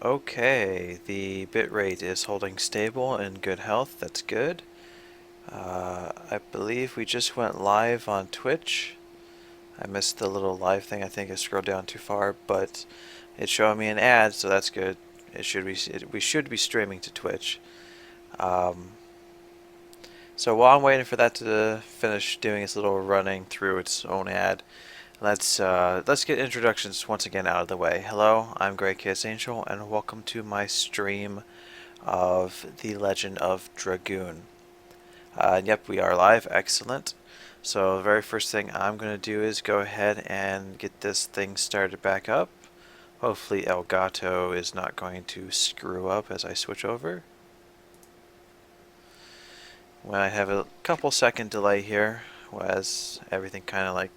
Okay, the bitrate is holding stable and good health. That's good. I believe we just went live on Twitch. I missed the little live thing. I think I scrolled down too far, but it's showing me an ad, so that's good. We should be streaming to Twitch. Um, so while I'm waiting for that to finish doing its little running through its own ad, let's get introductions once again out of the way. Hello, I'm grekaosangel, and welcome to my stream of the Legend of Dragoon. Yep, we are live. Excellent. So the very first thing I'm going to do is go ahead and get this thing started back up. Hopefully Elgato is not going to screw up as I switch over. When I have a couple second delay here, as everything kind of like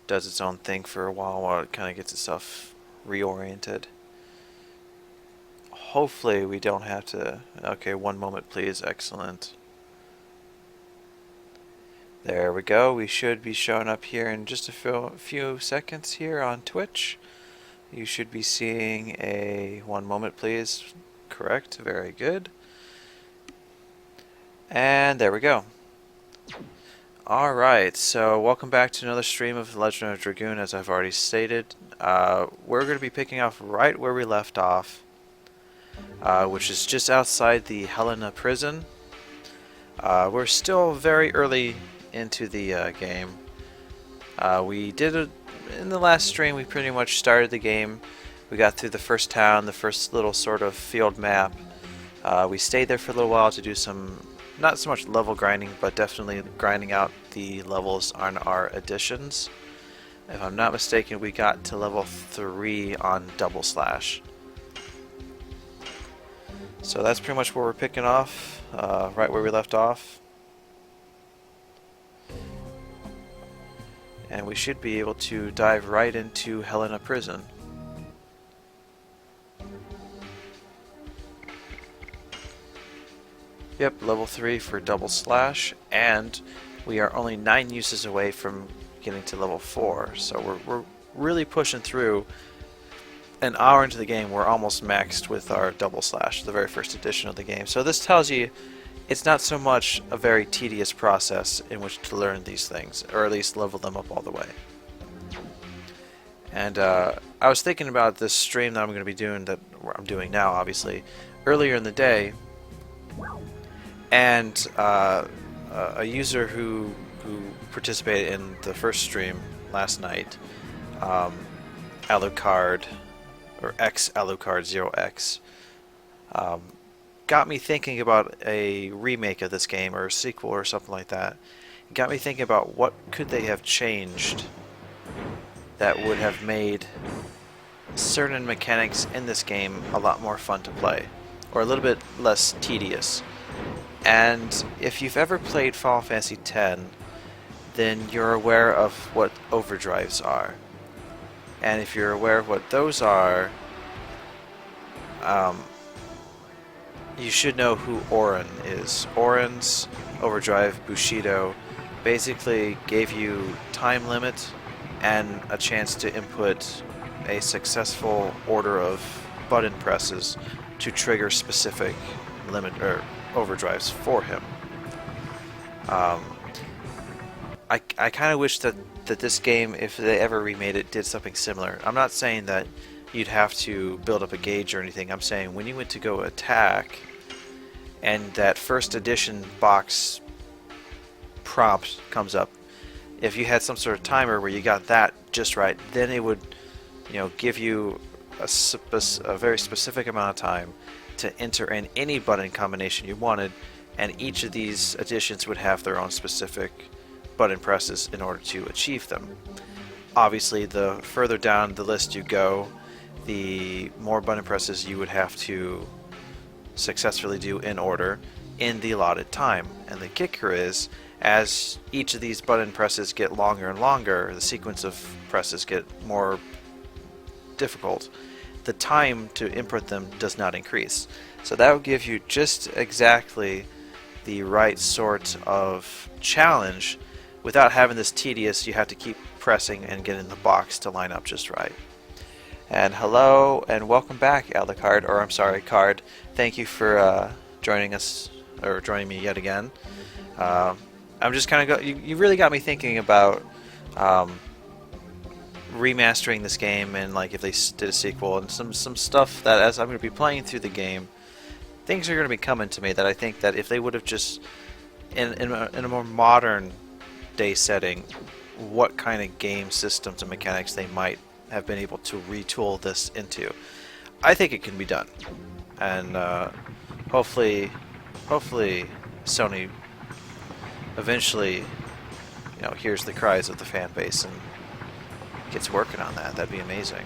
does its own thing for a while it kind of gets itself reoriented. Hopefully we don't have to... Okay, one moment please. Excellent. There we go. We should be showing up here in just a few seconds here on Twitch. You should be seeing a... One moment please. Correct. Very good. And there we go. Alright, so welcome back to another stream of Legend of Dragoon, as I've already stated. We're going to be picking off right where we left off, which is just outside the Helena prison. We're still very early into the game. In the last stream, we pretty much started the game. We got through the first town, the first little sort of field map. We stayed there for a little while to do some... not so much level grinding, but definitely grinding out the levels on our additions. If I'm not mistaken, we got to level 3 on Double Slash. So that's pretty much where we're picking off, right where we left off. And we should be able to dive right into Helena Prison. Yep, level 3 for Double Slash, and we are only 9 uses away from getting to level 4, so we're really pushing through. An hour into the game, we're almost maxed with our Double Slash, the very first edition of the game. So this tells you it's not so much a very tedious process in which to learn these things, or at least level them up all the way. And I was thinking about this stream that I'm going to be doing, that I'm doing now, obviously, earlier in the day. And a user who participated in the first stream last night, Alucard, or X-Alucard0X, got me thinking about a remake of this game, or a sequel, or something like that. It got me thinking about what could they have changed that would have made certain mechanics in this game a lot more fun to play, or a little bit less tedious. And if you've ever played Final Fantasy X, then you're aware of what overdrives are. And if you're aware of what those are, you should know who Auron is. Auron's overdrive, Bushido, basically gave you time limit and a chance to input a successful order of button presses to trigger specific limit or overdrives for him. I kind of wish that this game, if they ever remade it, did something similar. I'm not saying that you'd have to build up a gauge or anything. I'm saying when you went to go attack and that first edition box prompt comes up, if you had some sort of timer where you got that just right, then it would, give you a very specific amount of time to enter in any button combination you wanted, and each of these additions would have their own specific button presses in order to achieve them. Obviously, the further down the list you go, the more button presses you would have to successfully do in order in the allotted time. And the kicker is, as each of these button presses get longer and longer, the sequence of presses get more difficult, the time to input them does not increase. So that will give you just exactly the right sort of challenge without having this tedious, you have to keep pressing and getting the box to line up just right. And hello and welcome back, Alucard, or I'm sorry, Card. Thank you for joining us, or joining me yet again. I'm just kind of you really got me thinking about remastering this game and like if they did a sequel and some stuff that as I'm going to be playing through the game, things are going to be coming to me that I think that if they would have just in a more modern day setting, what kind of game systems and mechanics they might have been able to retool this into. I think it can be done, and hopefully Sony eventually, hears the cries of the fan base and gets working on that. That'd be amazing.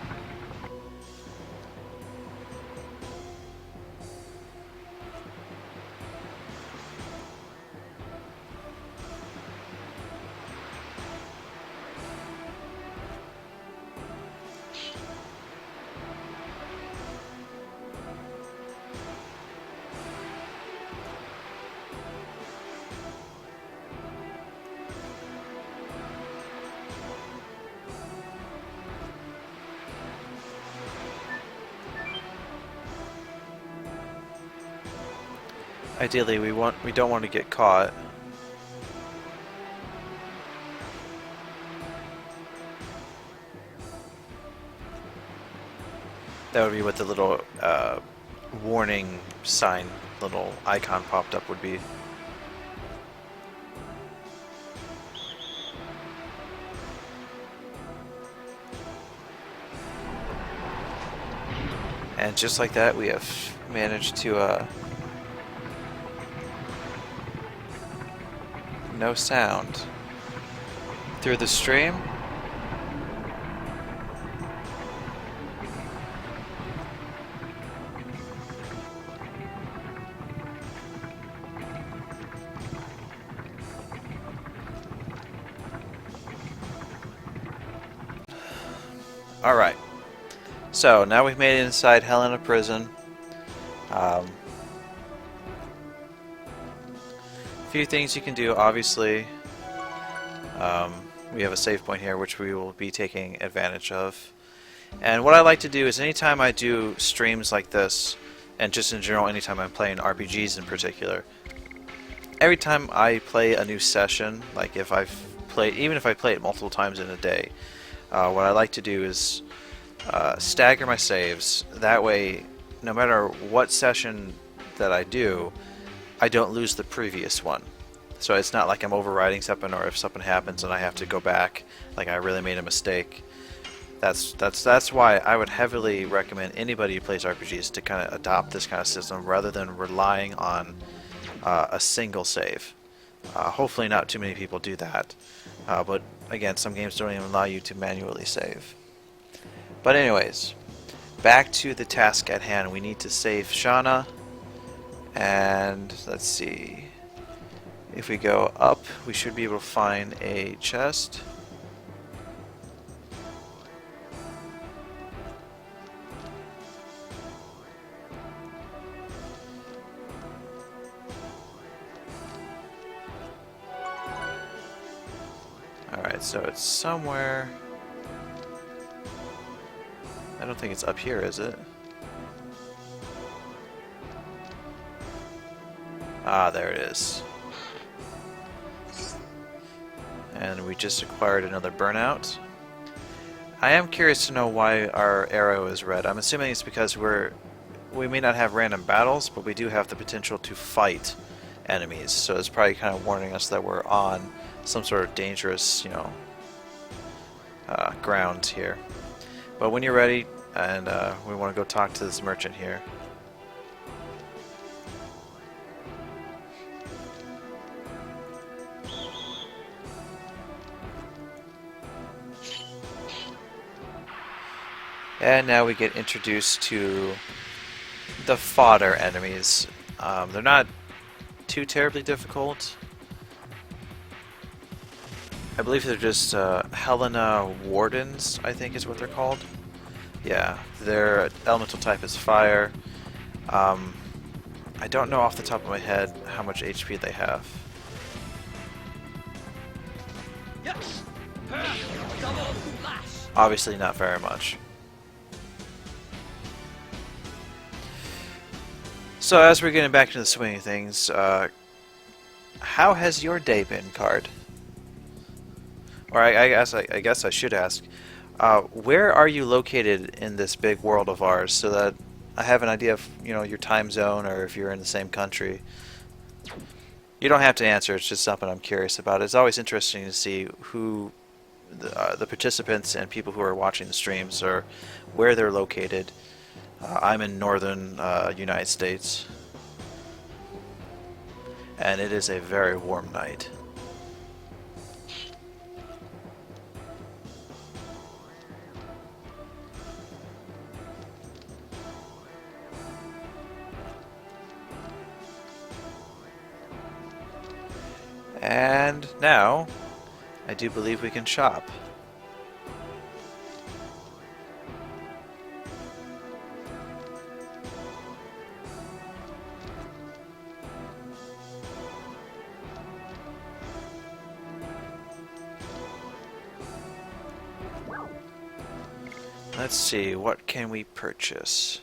Ideally, we don't want to get caught. That would be what the little warning sign, little icon popped up would be. And just like that, we have managed to no sound through the stream. Alright, so now we've made it inside Helena Prison. Few things you can do, obviously. We have a save point here which we will be taking advantage of. And what I like to do is anytime I do streams like this, and just in general anytime I'm playing RPGs in particular, every time I play a new session, like if I've played, even if I play it multiple times in a day, what I like to do is stagger my saves. That way, no matter what session that I do, I don't lose the previous one. So it's not like I'm overriding something, or if something happens and I have to go back, like I really made a mistake. That's why I would heavily recommend anybody who plays RPGs to kind of adopt this kind of system rather than relying on a single save. Hopefully not too many people do that. But again, some games don't even allow you to manually save. But anyways, back to the task at hand. We need to save Shauna. And let's see. If we go up, we should be able to find a chest. Alright, so it's somewhere. I don't think it's up here, is it? Ah, there it is. And we just acquired another burnout. I am curious to know why our arrow is red. I'm assuming it's because we may not have random battles, but we do have the potential to fight enemies. So it's probably kind of warning us that we're on some sort of dangerous, ground here. But when you're ready, and we want to go talk to this merchant here. And now we get introduced to the fodder enemies. They're not too terribly difficult. I believe they're just Helena Wardens, I think is what they're called. Yeah, their elemental type is fire. I don't know off the top of my head how much HP they have. Obviously not very much. So as we're getting back to the swing of things, how has your day been, Card? Or I guess I should ask, where are you located in this big world of ours, so that I have an idea of your time zone or if you're in the same country. You don't have to answer. It's just something I'm curious about. It's always interesting to see who the participants and people who are watching the streams or where they're located. I'm in northern United States, and it is a very warm night. And now, I do believe we can shop. Let's see, what can we purchase?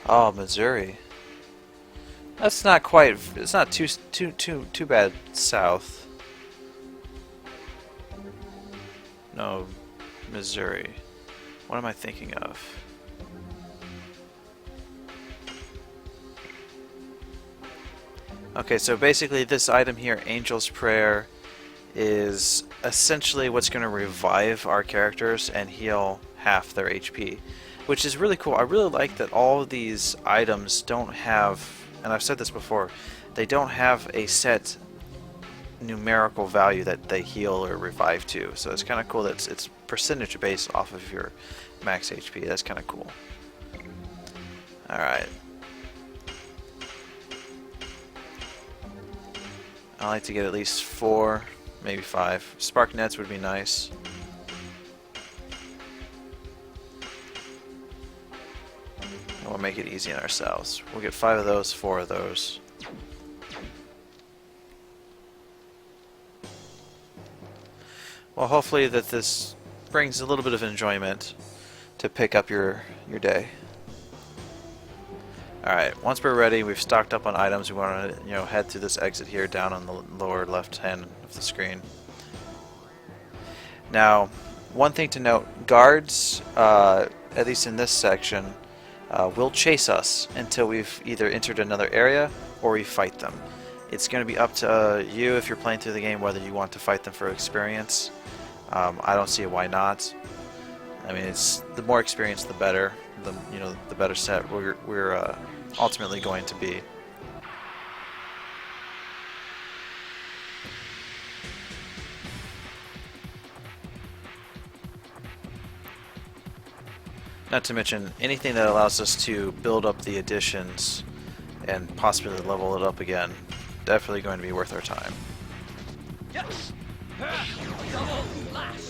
Oh, Missouri. That's not quite. It's not too bad south. No, Missouri. What am I thinking of? Okay, so basically this item here, Angel's Prayer, is essentially what's going to revive our characters and heal half their HP, which is really cool. I really like that all of these items don't have, and I've said this before, they don't have a set numerical value that they heal or revive to. So it's kind of cool that it's percentage based off of your max HP. That's kind of cool. Alright. I like to get at least 4, maybe 5. Spark nets would be nice. And we'll make it easy on ourselves. We'll get 5 of those, 4 of those. Well, hopefully that this brings a little bit of enjoyment to pick up your day. Alright, once we're ready, we've stocked up on items. We want to head through this exit here down on the lower left hand of the screen. Now, one thing to note, guards, at least in this section, will chase us until we've either entered another area or we fight them. It's going to be up to you if you're playing through the game whether you want to fight them for experience. I don't see why not. I mean, it's the more experience, the better. The better set we're ultimately going to be. Not to mention anything that allows us to build up the additions and possibly level it up again. Definitely going to be worth our time. Yes. Double flash.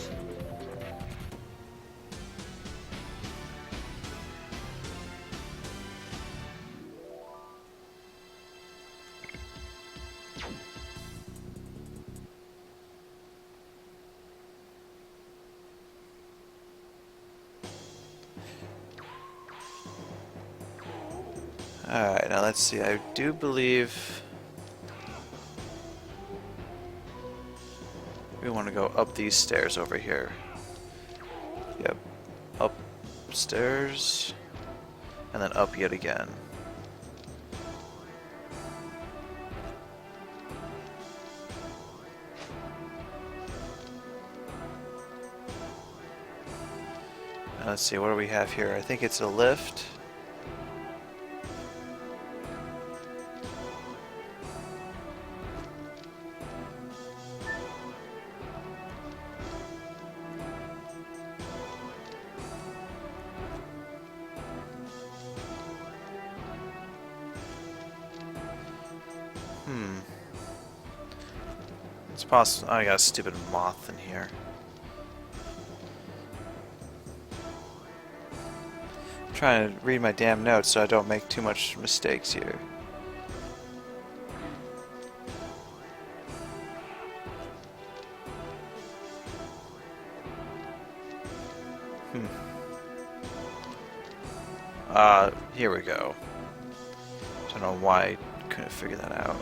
Alright, now let's see. I do believe we want to go up these stairs over here. Yep. Upstairs. And then up yet again. Now let's see, what do we have here? I think it's a lift. It's possible. I got a stupid moth in here. I'm trying to read my damn notes so I don't make too much mistakes here. Here we go. Don't know why I couldn't figure that out.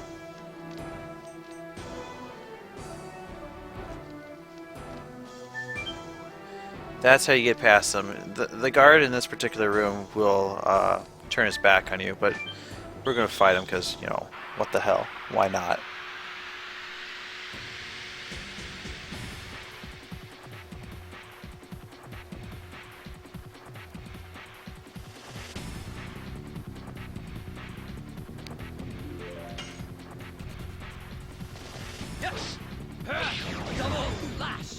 That's how you get past them. The guard in this particular room will turn his back on you, but we're gonna fight him because, you know, what the hell? Why not? Yes! Double lash!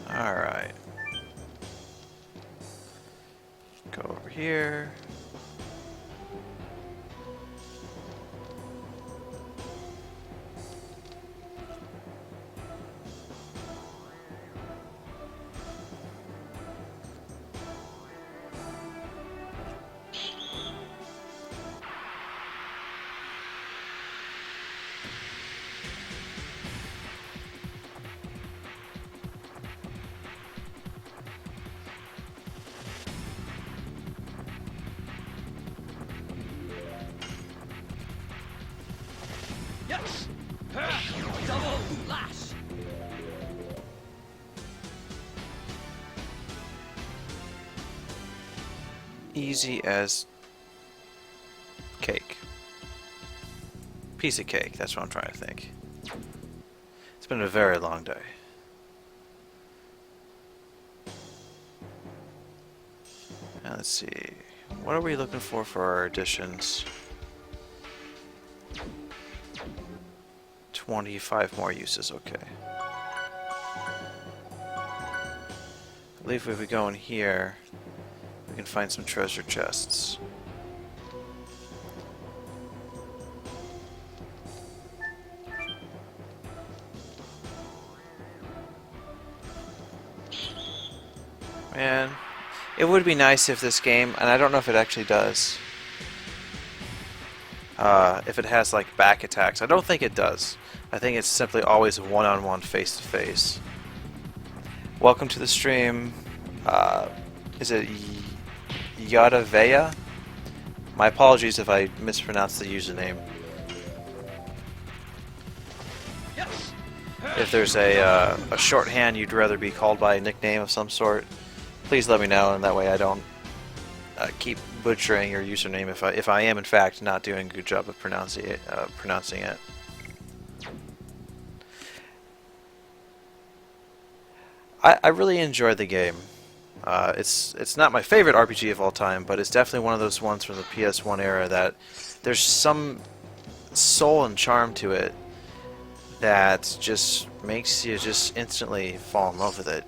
Alright. Go over here. Yes! Double lash! Easy as cake. Piece of cake, that's what I'm trying to think. It's been a very long day. Now let's see. What are we looking for our additions? 25 more uses, okay. I believe if we go in here, we can find some treasure chests. Man, it would be nice if this game, and I don't know if it actually does, if it has like back attacks. I don't think it does. I think it's simply always one-on-one, face-to-face. Welcome to the stream. Is it Yadaveya? My apologies if I mispronounced the username. Yes! If there's a shorthand you'd rather be called by a nickname of some sort, please let me know, and that way I don't keep butchering your username if I am in fact not doing a good job of pronouncing it. I really enjoyed the game. It's not my favorite RPG of all time, but it's definitely one of those ones from the PS1 era that there's some soul and charm to it that just makes you just instantly fall in love with it.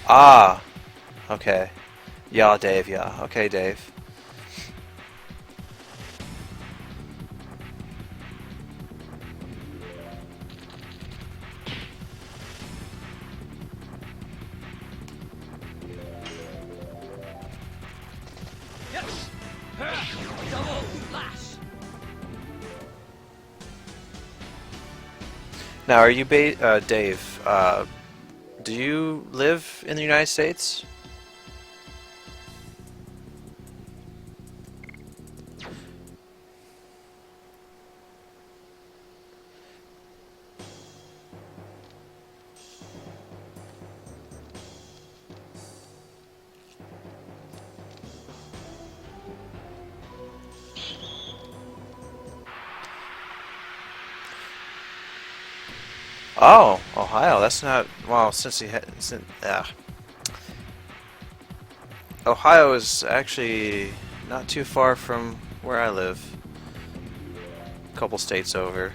Ah, okay. Yeah, Dave, yeah. Okay, Dave. Yes! Double lash! Now, are you Dave? Do you live in the United States? Oh, Ohio. That's not well. Ohio is actually not too far from where I live. A couple states over.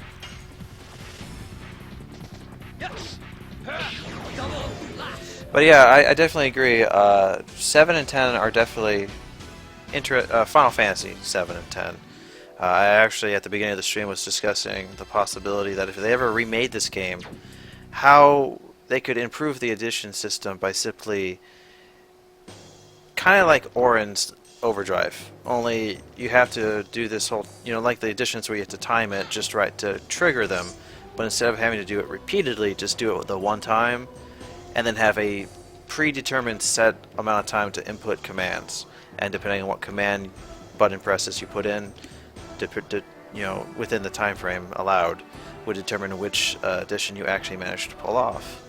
Yes! Double lash! But yeah, I definitely agree. 7 and 10 are definitely Final Fantasy 7 and 10 I actually, at the beginning of the stream, was discussing the possibility that if they ever remade this game, how they could improve the addition system by simply kind of like Orin's Overdrive. Only you have to do this whole, like the additions where you have to time it just right to trigger them. But instead of having to do it repeatedly, just do it the one time, and then have a predetermined set amount of time to input commands. And depending on what command button presses you put in, within the time frame allowed, would determine which addition you actually managed to pull off.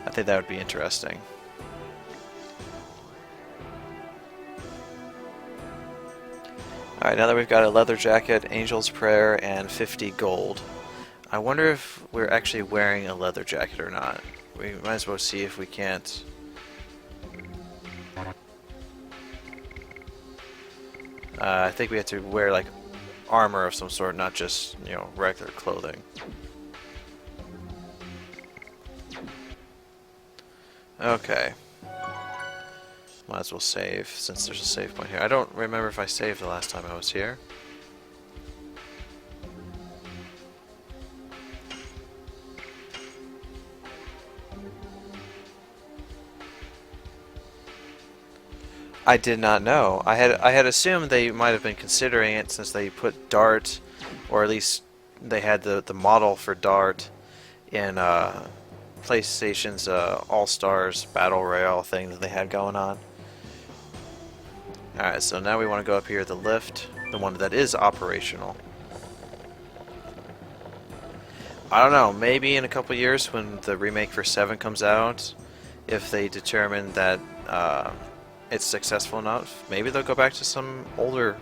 I think that would be interesting. Alright, now that we've got a leather jacket, Angel's Prayer, and 50 gold, I wonder if we're actually wearing a leather jacket or not. We might as well see if we can't. I think we have to wear like armor of some sort, not just, regular clothing. Okay. Might as well save, since there's a save point here. I don't remember if I saved the last time I was here. I did not know. I had assumed they might have been considering it since they put Dart, or at least they had the model for Dart in PlayStation's All-Stars Battle Royale thing that they had going on. Alright, so now we want to go up here to the lift, the one that is operational. I don't know, maybe in a couple years when the remake for 7 comes out, if they determine that it's successful enough, maybe they'll go back to some older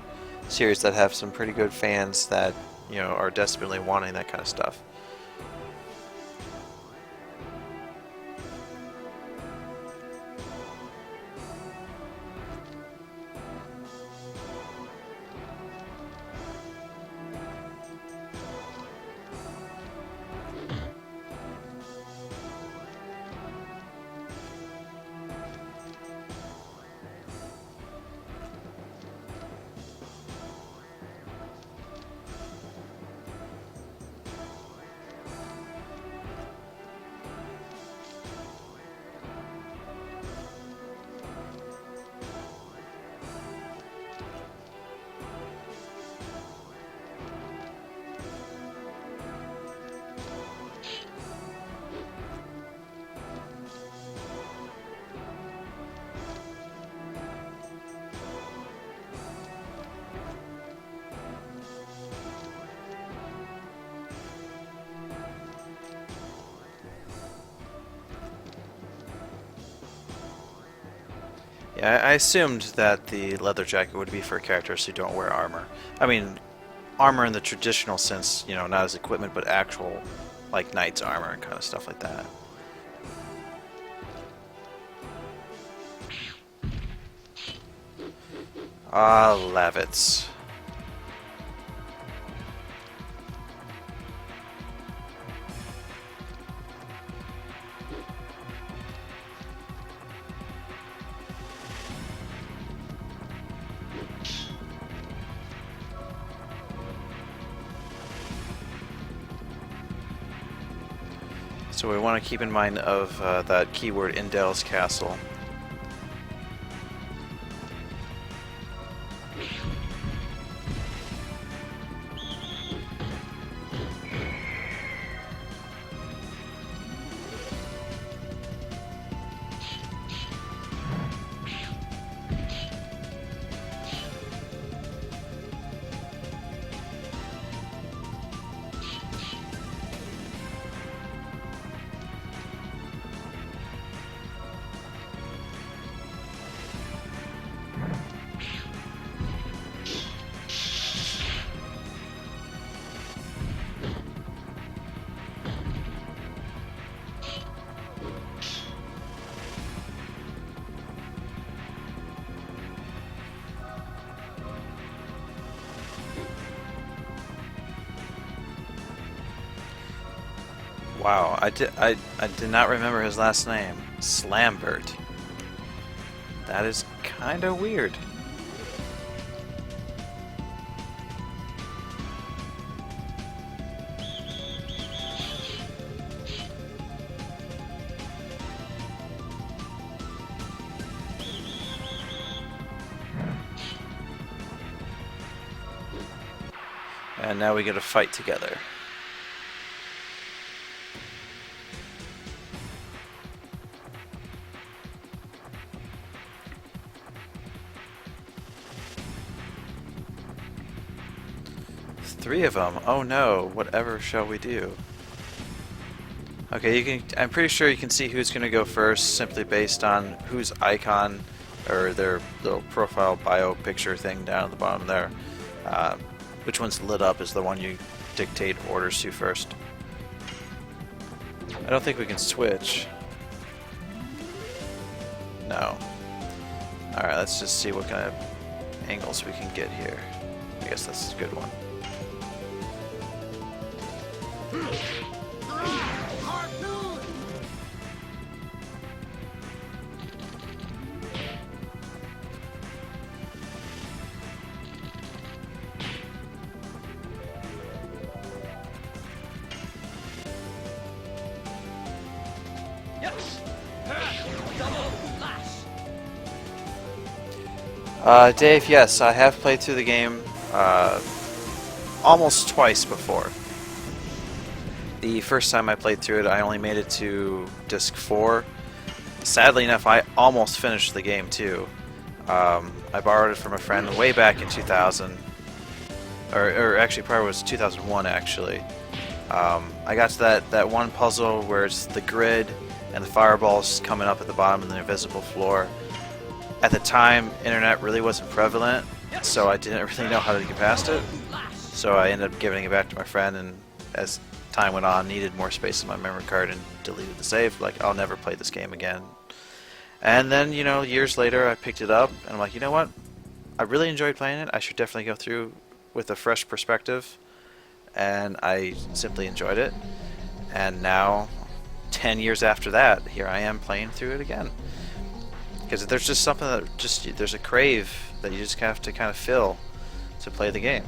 series that have some pretty good fans that, are desperately wanting that kind of stuff. Yeah, I assumed that the leather jacket would be for characters who don't wear armor. I mean, armor in the traditional sense, not as equipment, but actual, like, knight's armor and kind of stuff like that. Ah, Lavitz. So we want to keep in mind of that keyword Indell's Castle. Wow, I did not remember his last name. Slambert. That is kind of weird. And now we get to fight together. Three of them. Oh no, whatever shall we do? Okay, you can. I'm pretty sure you can see who's going to go first simply based on whose icon or their little profile bio picture thing down at the bottom there. Which one's lit up is the one you dictate orders to first. I don't think we can switch. No. Alright, let's just see what kind of angles we can get here. I guess that's a good one. Yes. Double lash. Dave, yes, I have played through the game almost twice before. The first time I played through it, I only made it to disc 4. Sadly enough, I almost finished the game too. I borrowed it from a friend way back in 2000, or actually probably was 2001 actually. I got to that one puzzle where it's the grid and the fireballs coming up at the bottom of the invisible floor. At the time, internet really wasn't prevalent, so I didn't really know how to get past it. So I ended up giving it back to my friend, and as time went on, needed more space in my memory card and deleted the save. Like, I'll never play this game again. And then, you know, years later, I picked it up, and I'm like, you know what? I really enjoyed playing it. I should definitely go through with a fresh perspective. And I simply enjoyed it. And now, 10 years after that, here I am playing through it again. Because there's just something that there's a crave that you just have to kind of fill to play the game.